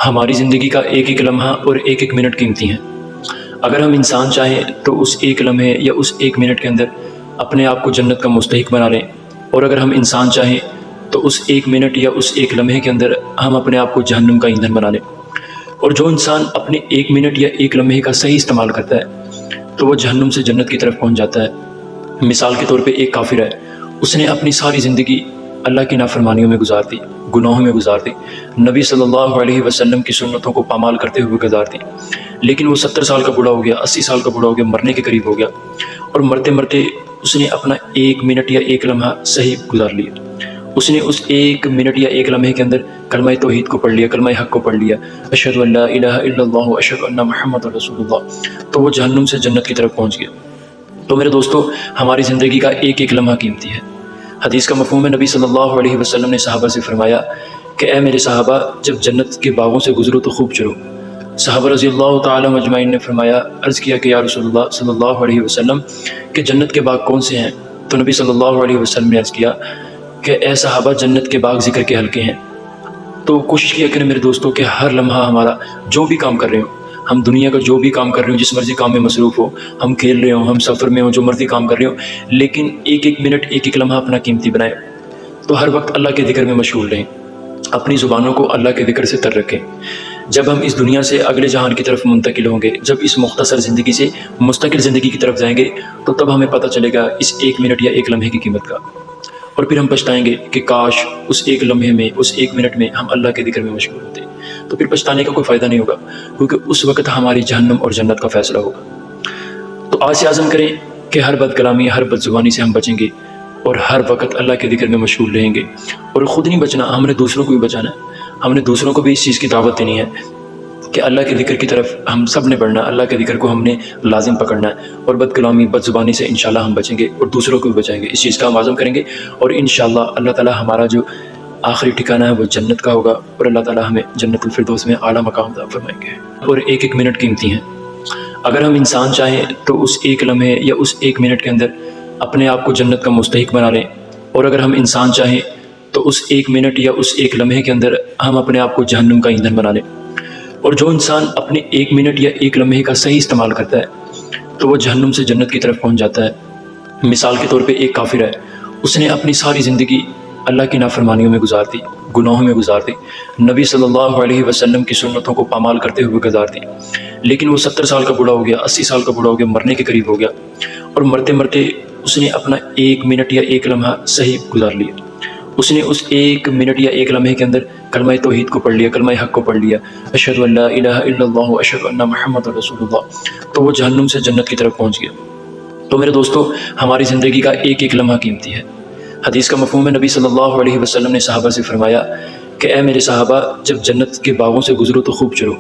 ہماری زندگی کا ایک ایک لمحہ اور ایک ایک منٹ قیمتی ہیں۔ اگر ہم انسان چاہیں تو اس ایک لمحے یا اس ایک منٹ کے اندر اپنے آپ کو جنت کا مستحق بنا لیں، اور اگر ہم انسان چاہیں تو اس ایک منٹ یا اس ایک لمحے کے اندر ہم اپنے آپ کو جہنم کا ایندھن بنا لیں۔ اور جو انسان اپنے ایک منٹ یا ایک لمحے کا صحیح استعمال کرتا ہے تو وہ جہنم سے جنت کی طرف پہنچ جاتا ہے۔ مثال کے طور پہ ایک کافر ہے، اس نے اپنی ساری زندگی اللہ کی نافرمانیوں میں گزار دی، گناہوں میں گزار دی، نبی صلی اللہ علیہ وسلم کی سنتوں کو پامال کرتے ہوئے گزار دی، لیکن وہ 70 سال کا بوڑھا ہو گیا، 80 سال کا بوڑھا ہو گیا، مرنے کے قریب ہو گیا، اور مرتے مرتے اس نے اپنا ایک منٹ یا ایک لمحہ صحیح گزار لیا۔ اس نے اس ایک منٹ یا ایک لمحے کے اندر کلمہ توحید کو پڑھ لیا، کلمہ حق کو پڑھ لیا، اشہد ان لا الہ الا اللہ اشہد ان محمد رسول اللہ، تو وہ جہنم سے جنت کی طرف پہنچ گیا۔ تو میرے دوستو، ہماری زندگی کا ایک ایک لمحہ قیمتی ہے۔ حدیث کا مفہوم ہے، نبی صلی اللہ علیہ وسلم نے صحابہ سے فرمایا کہ اے میرے صحابہ، جب جنت کے باغوں سے گزرو تو خوب چرو۔ صحابہ رضی اللہ تعالی مجمعین نے فرمایا، عرض کیا کہ یا رسول اللہ صلی اللہ علیہ وسلم کہ جنت کے باغ کون سے ہیں؟ تو نبی صلی اللہ علیہ وسلم نے عرض کیا کہ اے صحابہ، جنت کے باغ ذکر کے حلقے ہیں۔ تو کوشش کیا کریں میرے دوستوں کہ ہر لمحہ ہمارا جو بھی کام کر رہے ہوں، ہم دنیا کا جو بھی کام کر رہے ہوں، جس مرضی کام میں مصروف ہو، ہم کھیل رہے ہوں، ہم سفر میں ہوں، جو مرضی کام کر رہے ہوں، لیکن ایک ایک منٹ ایک ایک لمحہ اپنا قیمتی بنائیں۔ تو ہر وقت اللہ کے ذکر میں مشغول رہیں، اپنی زبانوں کو اللہ کے ذکر سے تر رکھیں۔ جب ہم اس دنیا سے اگلے جہان کی طرف منتقل ہوں گے، جب اس مختصر زندگی سے مستقل زندگی کی طرف جائیں گے، تو تب ہمیں پتہ چلے گا اس ایک منٹ یا ایک لمحے کی قیمت کا، اور پھر ہم پچھتائیں گے کہ کاش اس ایک لمحے میں، اس ایک منٹ میں ہم اللہ کے ذکر میں مشغول ہوتے۔ تو پھر پچھتانے کا کوئی فائدہ نہیں ہوگا، کیونکہ اس وقت ہماری جہنم اور جنت کا فیصلہ ہوگا۔ تو آج سے عزم کریں کہ ہر بد کلامی، ہر بد زبانی سے ہم بچیں گے، اور ہر وقت اللہ کے ذکر میں مشغول رہیں گے۔ اور خود نہیں بچنا، ہم نے دوسروں کو بھی بچانا ہے، ہم نے دوسروں کو بھی اس چیز کی دعوت دینی ہے کہ اللہ کے ذکر کی طرف ہم سب نے بڑھنا ہے، اللہ کے ذکر کو ہم نے لازم پکڑنا ہے، اور بد کلامی، بد زبانی سے انشاءاللہ ہم بچیں گے اور دوسروں کو بھی بچائیں گے۔ اس چیز کا ہم عزم کریں گے، اور انشاءاللہ اللہ تعالی ہمارا جو آخری ٹھکانہ ہے وہ جنت کا ہوگا، اور اللہ تعالی ہمیں جنت الفردوس میں اعلیٰ مقام عطا فرمائیں گے۔ اور ایک ایک منٹ قیمتی ہیں۔ اگر ہم انسان چاہیں تو اس ایک لمحے یا اس ایک منٹ کے اندر اپنے آپ کو جنت کا مستحق بنا لیں، اور اگر ہم انسان چاہیں تو اس ایک منٹ یا اس ایک لمحے کے اندر ہم اپنے آپ کو جہنم کا ایندھن بنا لیں۔ اور جو انسان اپنے ایک منٹ یا ایک لمحے کا صحیح استعمال کرتا ہے تو وہ جہنم سے جنت کی طرف پہنچ جاتا ہے۔ مثال کے طور پہ ایک کافر ہے، اس نے اپنی ساری زندگی اللہ کی نافرمانیوں میں گزار دی، گناہوں میں گزار دی، نبی صلی اللہ علیہ وسلم کی سنتوں کو پامال کرتے ہوئے گزار دی، لیکن وہ 70 سال کا بوڑھا ہو گیا، 80 سال کا بوڑھا ہو گیا، مرنے کے قریب ہو گیا، اور مرتے مرتے اس نے اپنا ایک منٹ یا ایک لمحہ صحیح گزار لیا۔ اس نے اس ایک منٹ یا ایک لمحے کے اندر کلمہ توحید کو پڑھ لیا، کلمہ حق کو پڑھ لیا، اشہد ان لا الہ الا اللہ اشہد ان محمد رسول اللہ، تو وہ جہنم سے جنت کی طرف پہنچ گیا۔ تو میرے دوستو، ہماری زندگی کا ایک ایک لمحہ قیمتی ہے۔ حدیث کا مفہوم ہے، نبی صلی اللہ علیہ وسلم نے صحابہ سے فرمایا کہ اے میرے صحابہ، جب جنت کے باغوں سے گزرو تو خوب چرو۔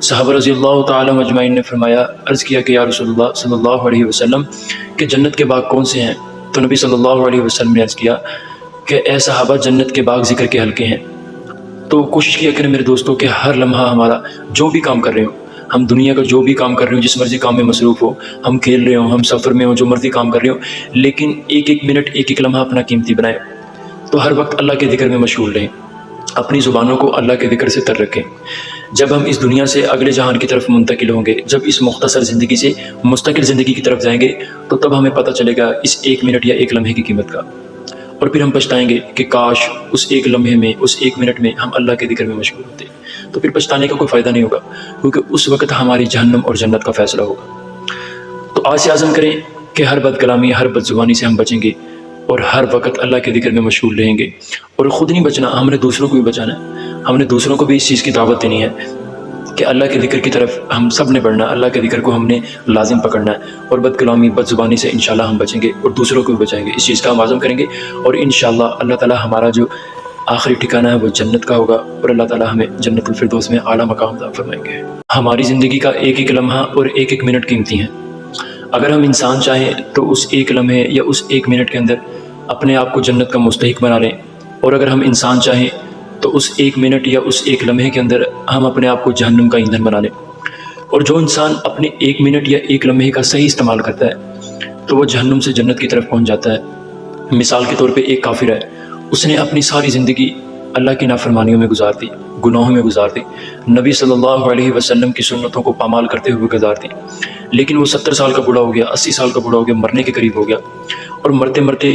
صحابہ رضی اللہ تعالی مجمعین نے فرمایا، عرض کیا کہ یا رسول اللہ صلی اللہ علیہ وسلم کہ جنت کے باغ کون سے ہیں؟ تو نبی صلی اللہ علیہ وسلم نے عرض کیا کہ اے صحابہ، جنت کے باغ ذکر کے حلقے ہیں۔ تو کوشش کیا کریں میرے دوستوں کہ ہر لمحہ ہمارا جو بھی کام کر رہے ہوں، ہم دنیا کا جو بھی کام کر رہے ہوں، جس مرضی کام میں مصروف ہو، ہم کھیل رہے ہوں، ہم سفر میں ہوں، جو مرضی کام کر رہے ہوں، لیکن ایک ایک منٹ ایک ایک لمحہ اپنا قیمتی بنائیں۔ تو ہر وقت اللہ کے ذکر میں مشغول رہیں، اپنی زبانوں کو اللہ کے ذکر سے تر رکھیں۔ جب ہم اس دنیا سے اگلے جہان کی طرف منتقل ہوں گے، جب اس مختصر زندگی سے مستقل زندگی کی طرف جائیں گے، تو تب ہمیں پتہ چلے گا اس ایک منٹ یا ایک لمحے کی قیمت کا، اور پھر ہم پچھتائیں گے کہ کاش اس ایک لمحے میں، اس ایک منٹ میں ہم اللہ کے ذکر میں مشغول ہوتے۔ تو پھر پچھتانے کا کوئی فائدہ نہیں ہوگا، کیونکہ اس وقت ہماری جہنم اور جنت کا فیصلہ ہوگا۔ تو آج سے عزم کریں کہ ہر بد کلامی، ہر بد زبانی سے ہم بچیں گے، اور ہر وقت اللہ کے ذکر میں مشغول رہیں گے۔ اور خود نہیں بچنا، ہم نے دوسروں کو بھی بچانا ہے، ہم نے دوسروں کو بھی اس چیز کی دعوت دینی ہے کہ اللہ کے ذکر کی طرف ہم سب نے بڑھنا، اللہ کے ذکر کو ہم نے لازم پکڑنا ہے، اور بد کلامی، بد زبانی سے انشاءاللہ ہم بچیں گے اور دوسروں کو بھی بچائیں گے۔ اس چیز کا ہم عزم کریں گے، اور انشاءاللہ اللہ تعالی ہمارا جو آخری ٹھکانہ ہے وہ جنت کا ہوگا، اور اللہ تعالی ہمیں جنت الفردوس میں اعلیٰ مقام عطا فرمائیں گے۔ ہماری زندگی کا ایک ایک لمحہ اور ایک ایک منٹ قیمتی ہیں۔ اگر ہم انسان چاہیں تو اس ایک لمحے یا اس ایک منٹ کے اندر اپنے آپ کو جنت کا مستحق بنا لیں، اور اگر ہم انسان چاہیں تو اس ایک منٹ یا اس ایک لمحے کے اندر ہم اپنے آپ کو جہنم کا ایندھن بنا لیں۔ اور جو انسان اپنے ایک منٹ یا ایک لمحے کا صحیح استعمال کرتا ہے تو وہ جہنم سے جنت کی طرف پہنچ جاتا ہے۔ مثال کے طور پہ ایک کافر ہے، اس نے اپنی ساری زندگی اللہ کی نافرمانیوں میں گزار دی، گناہوں میں گزار دی، نبی صلی اللہ علیہ وسلم کی سنتوں کو پامال کرتے ہوئے گزار دی، لیکن وہ 70 سال کا بوڑھا ہو گیا، 80 سال کا بوڑھا ہو گیا، مرنے کے قریب ہو گیا، اور مرتے مرتے